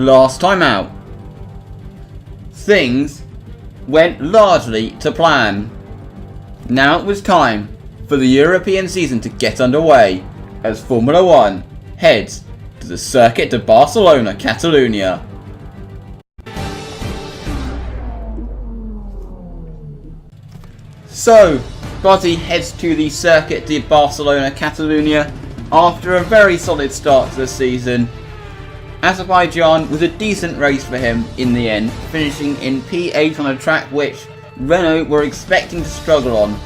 last time out. Things went largely to plan. Now it was time for the European season to get underway as Formula 1 heads to the Circuit de Barcelona, Catalunya. So, Buddy heads to the Circuit de Barcelona, Catalunya after a very solid start to the season. Azerbaijan was a decent race for him in the end, finishing in P8 on a track which Renault were expecting to struggle on.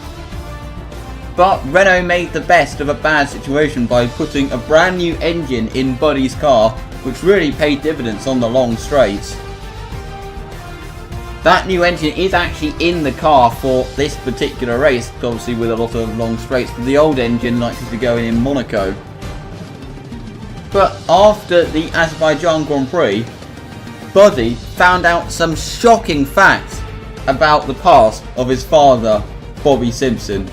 But Renault made the best of a bad situation by putting a brand new engine in Buddy's car, which really paid dividends on the long straights. That new engine is actually in the car for this particular race, obviously with a lot of long straights, but the old engine likely to go in Monaco. But after the Azerbaijan Grand Prix, Buddy found out some shocking facts about the past of his father, Bobby Simpson,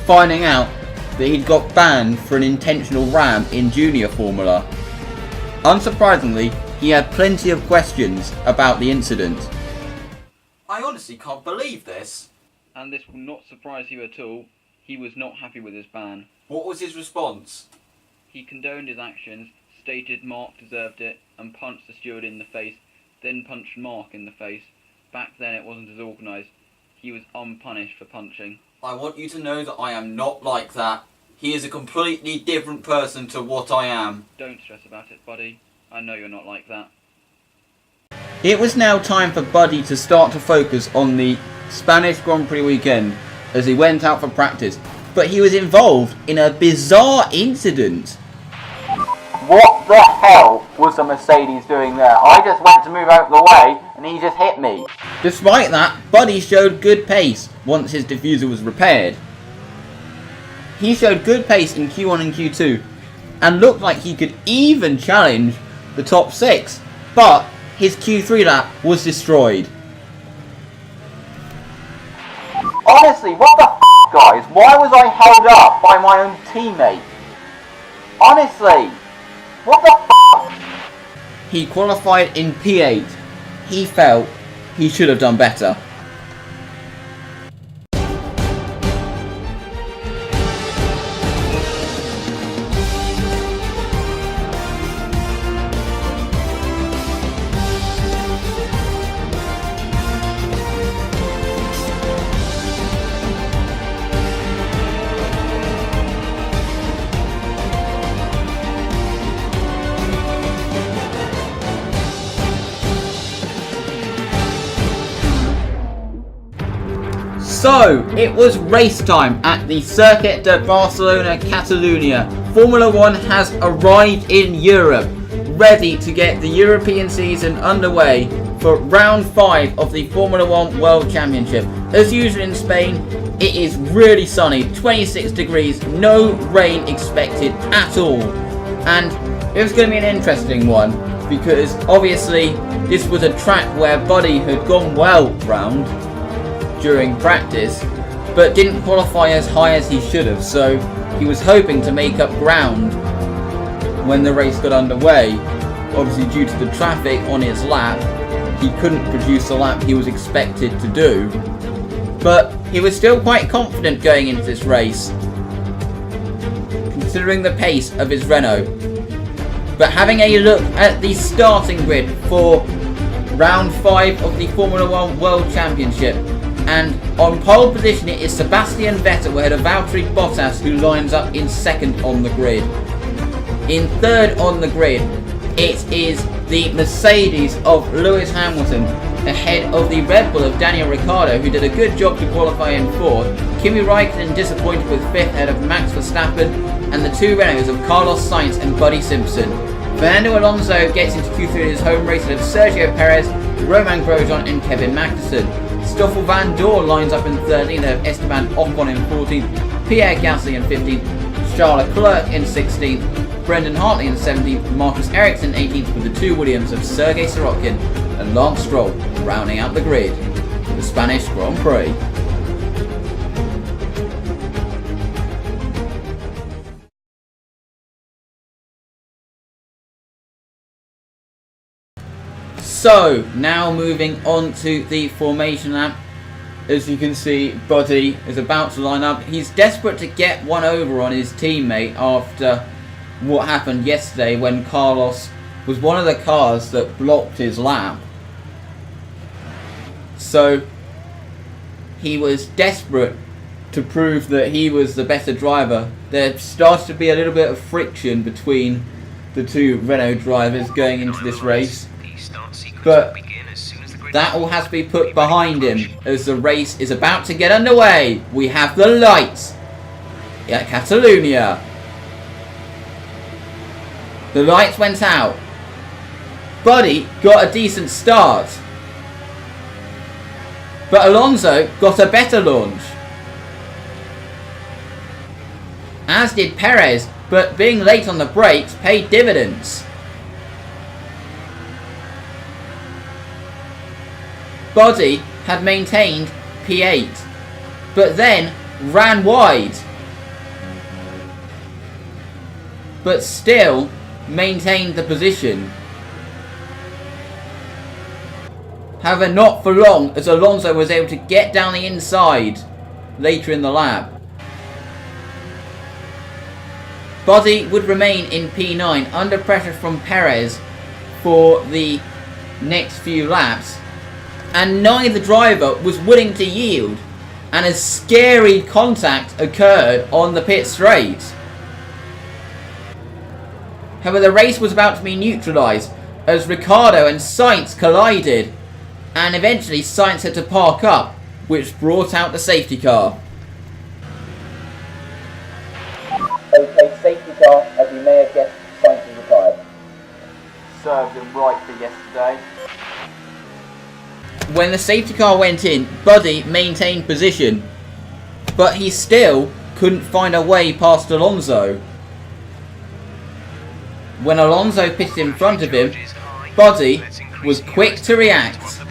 finding out that he'd got banned for an intentional ram in junior formula. Unsurprisingly, he had plenty of questions about the incident. I honestly can't believe this. And this will not surprise you at all. He was not happy with his ban. What was his response? He condoned his actions, stated Mark deserved it, and punched the steward in the face, then punched Mark in the face. Back then it wasn't as organised. He was unpunished for punching. I want you to know that I am not like that. He is a completely different person to what I am. Don't stress about it, Buddy. I know you're not like that. It was now time for Buddy to start to focus on the Spanish Grand Prix weekend as he went out for practice, but he was involved in a bizarre incident. What the hell was the Mercedes doing there? I just went to move out of the way and he just hit me. Despite that, Buddy showed good pace once his diffuser was repaired. He showed good pace in Q1 and Q2 and looked like he could even challenge the top 6, but his Q3 lap was destroyed. Honestly, what the f***, guys? Why was I held up by my own teammate? Honestly, what the f***? He qualified in P8. He felt he should have done better. So, it was race time at the Circuit de Barcelona, Catalunya. Formula 1 has arrived in Europe, ready to get the European season underway for round 5 of the Formula 1 World Championship. As usual in Spain, it is really sunny, 26 degrees, no rain expected at all. And it was going to be an interesting one, because obviously this was a track where Buddy had gone well round during practice, but didn't qualify as high as he should have, so he was hoping to make up ground when the race got underway. Obviously, due to the traffic on his lap, he couldn't produce the lap he was expected to do, but he was still quite confident going into this race, considering the pace of his Renault. But having a look at the starting grid for round 5 of the Formula 1 World Championship, and on pole position it is Sebastian Vettel ahead of Valtteri Bottas, who lines up in second on the grid. In third on the grid it is the Mercedes of Lewis Hamilton ahead of the Red Bull of Daniel Ricciardo, who did a good job to qualify in fourth. Kimi Raikkonen disappointed with fifth ahead of Max Verstappen, and the two Renaults of Carlos Sainz and Buddy Simpson. Fernando Alonso gets into Q3 in his home race ahead of Sergio Perez, Romain Grosjean and Kevin Magnussen. Stoffel Van Dorn lines up in 13th ahead of Esteban Ocon in 14th, Pierre Gasly in 15th, Charles Leclerc in 16th, Brendan Hartley in 17th, Marcus Ericsson 18th, with the two Williams of Sergei Sorokin and Lance Stroll rounding out the grid for the Spanish Grand Prix. So, now moving on to the formation lap. As you can see, Buddy is about to line up. He's desperate to get one over on his teammate after what happened yesterday when Carlos was one of the cars that blocked his lap. So, he was desperate to prove that he was the better driver. There started to be a little bit of friction between the two Renault drivers going into this race. But that all has to be put behind him as the race is about to get underway. We have the lights at Catalonia. The lights went out. Buddy got a decent start, but Alonso got a better launch, as did Perez, but being late on the brakes paid dividends. Buddy had maintained P8, but then ran wide, but still maintained the position. However, not for long, as Alonso was able to get down the inside later in the lap. Buddy would remain in P9 under pressure from Perez for the next few laps, and neither driver was willing to yield, and a scary contact occurred on the pit straight. However, the race was about to be neutralised as Ricciardo and Sainz collided, and eventually Sainz had to park up, which brought out the safety car. Okay, safety car, as you may have guessed, Sainz is retired. Served him right for yesterday. When the safety car went in, Buddy maintained position, but he still couldn't find a way past Alonso. When Alonso pitted in front of him, Buddy was quick to react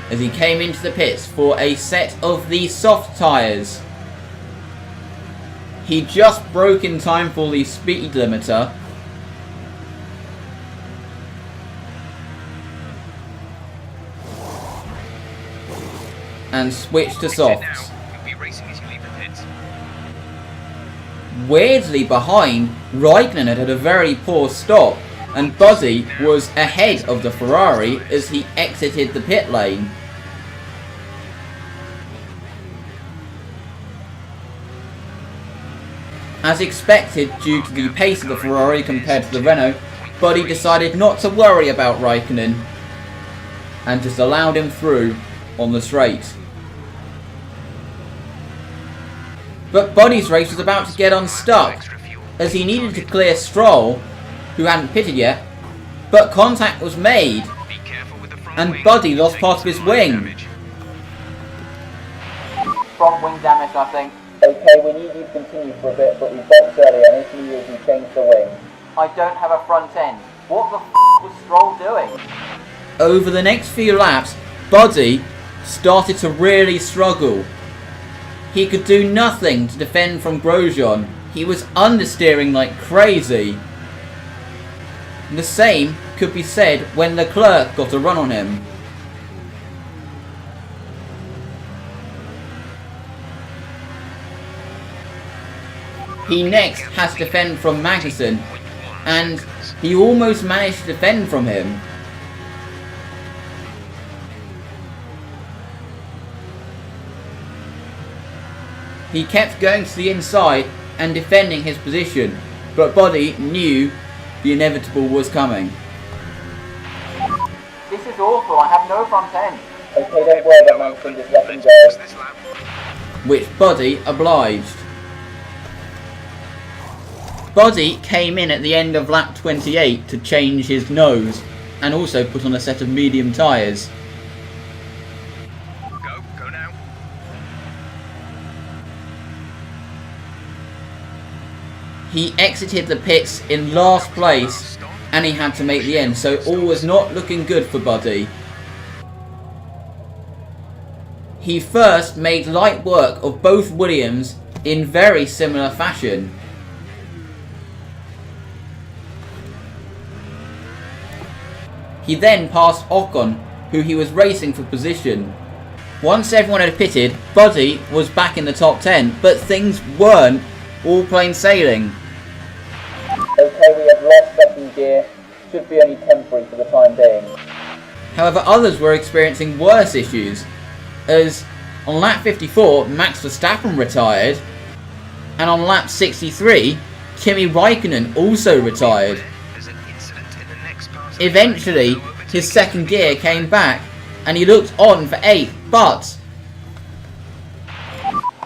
as he came into the pits for a set of the soft tyres. He just broke in time for the speed limiter, and switched to softs. Weirdly behind, Raikkonen had a very poor stop, and Buddy was ahead of the Ferrari as he exited the pit lane. As expected, due to the pace of the Ferrari compared to the Renault, Buddy decided not to worry about Raikkonen and just allowed him through on the straight. But Buddy's race was about to get unstuck, as he needed to clear Stroll, who hadn't pitted yet, but contact was made, and Buddy lost part of his wing. Front wing damage, I think. Okay, we need you to continue for a bit, but we boxed earlier, and if you we changed the wing. I don't have a front end. What the f*** was Stroll doing? Over the next few laps, Buddy started to really struggle. He could do nothing to defend from Grosjean. He was understeering like crazy. The same could be said when Leclerc got a run on him. He next has to defend from Magnussen, and he almost managed to defend from him. He kept going to the inside and defending his position, but Buddy knew the inevitable was coming. This is awful, I have no front end. Okay, don't worry about Magnussen, just let him go. Which Buddy obliged. Buddy came in at the end of lap 28 to change his nose and also put on a set of medium tyres. Go now. He exited the pits in last place and he had to make the end, so all was not looking good for Buddy. He first made light work of both Williams in very similar fashion. He then passed Ocon, who he was racing for position. Once everyone had pitted, Buddy was back in the top 10, but things weren't all plain sailing. Okay, we have lost second gear. Should be only temporary for the time being. However, others were experiencing worse issues, as on lap 54, Max Verstappen retired, and on lap 63, Kimi Raikkonen also retired. Eventually, his second gear came back, and he looked on for 8th, but...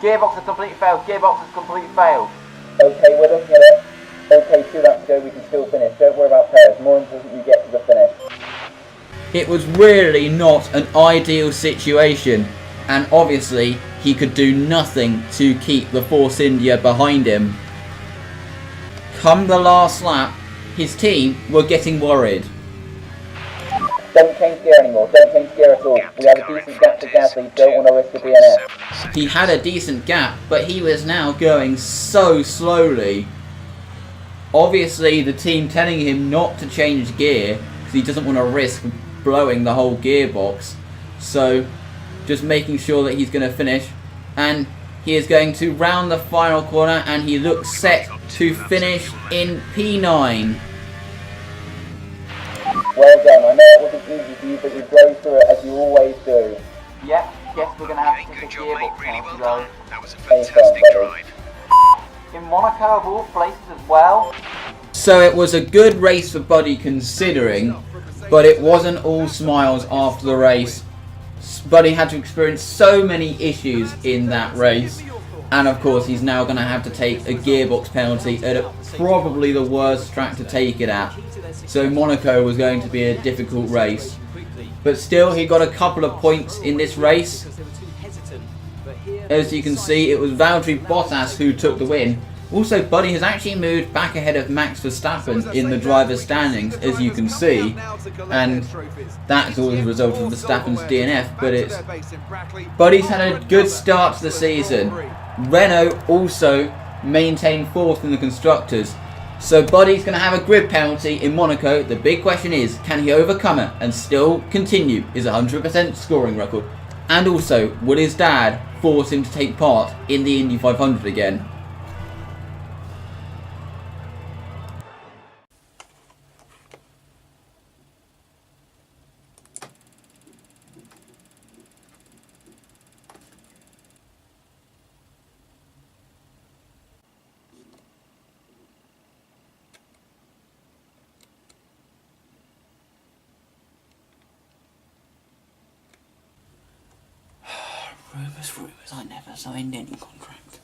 Gearbox has completely failed. Gearbox has completely failed. Okay, we're looking at it. Okay, 2 laps to go, we can still finish. Don't worry about pairs. More important you get to the finish. It was really not an ideal situation, and obviously he could do nothing to keep the Force India behind him. Come the last lap, his team were getting worried. Don't change gear anymore. Don't change gear at all. We have a decent gap to Gasly. Don't want to risk a DNF. He had a decent gap, but he was now going so slowly. Obviously, the team telling him not to change gear because he doesn't want to risk blowing the whole gearbox. So, just making sure that he's going to finish. And he is going to round the final corner, and he looks set to finish in P9. Well done. I know it wasn't easy for you, but you drove through it as you always do. Yep, guess we're going to have to take a gearbox penalty though. That was a fantastic drive. In Monaco of all places as well. So it was a good race for Buddy considering, but it wasn't all smiles after the race. Buddy had to experience so many issues in that race, and of course he's now going to have to take a gearbox penalty at probably the worst track to take it at. So Monaco was going to be a difficult race, but still he got a couple of points in this race. As you can see, it was Valtteri Bottas who took the win. Also, Buddy has actually moved back ahead of Max Verstappen in the driver's standings, as you can see, and that's all as a result of Verstappen's DNF, but it's... Buddy's had a good start to the season. Renault also maintained 4th in the Constructors. So Buddy's going to have a grid penalty in Monaco. The big question is, can he overcome it and still continue his 100% scoring record? And also, will his dad force him to take part in the Indy 500 again? Rumours, I never signed any contract.